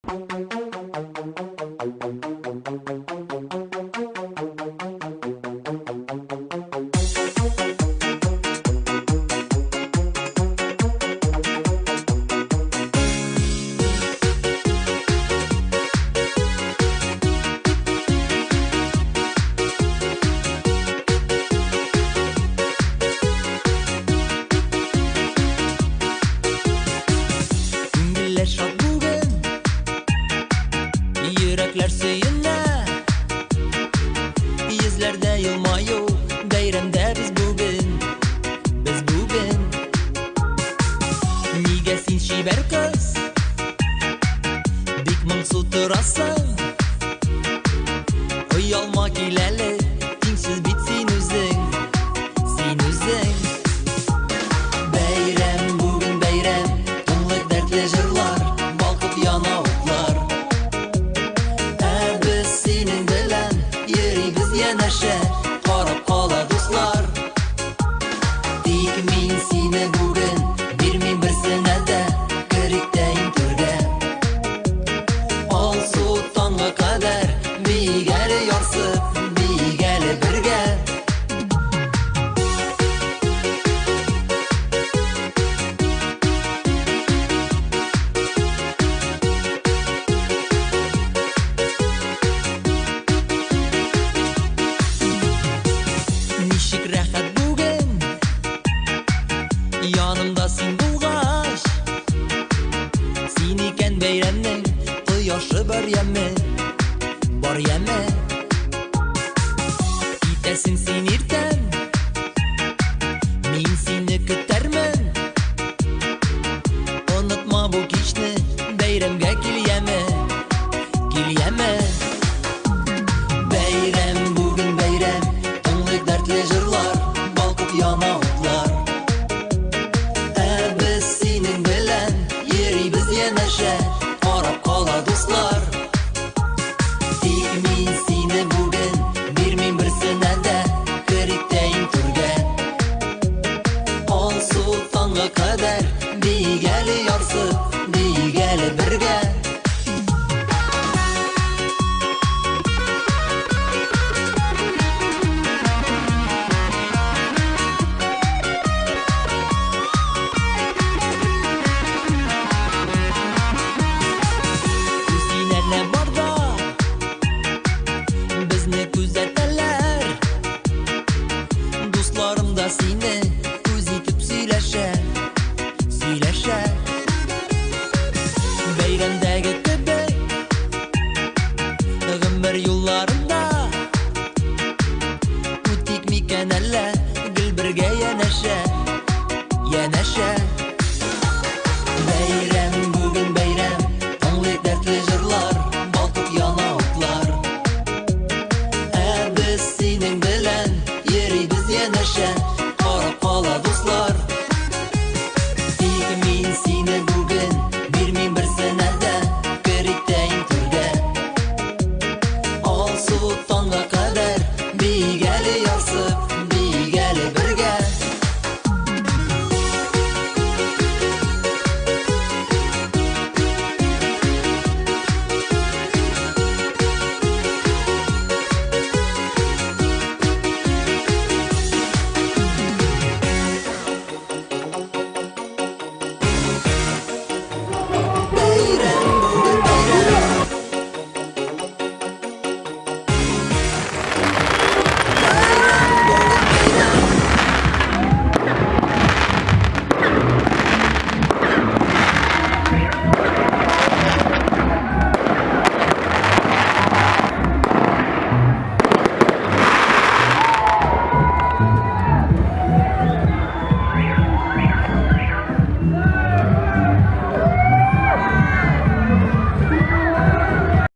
Ko'ngillar shod bugun, yuraklar suyunna, yuzlarda yilmoyu, bayramda biz bugun. Nega sen shibar qiz, bek mungsu turasan, uyalma kelali, tengsiz bit sen o'zing. Bayram bugun bayram, tunliq dardli jurlar, balqib yana o'tlar. Biz sening bilan yuribmiz yanasha, qarab qola do'stlar. Dik men seni bugun bermen bir sanada, kirikdayin turgan. Ol sultonga qadar begali yorsib, begali birga. Nishik rahat bugun, yonimda sen bo'lg'ash. Sen ekan bayramning quyoshi bor yami. Ketasin sen ertan, men seni kutarman. Unutma bu kechni, bayramga kelyaman.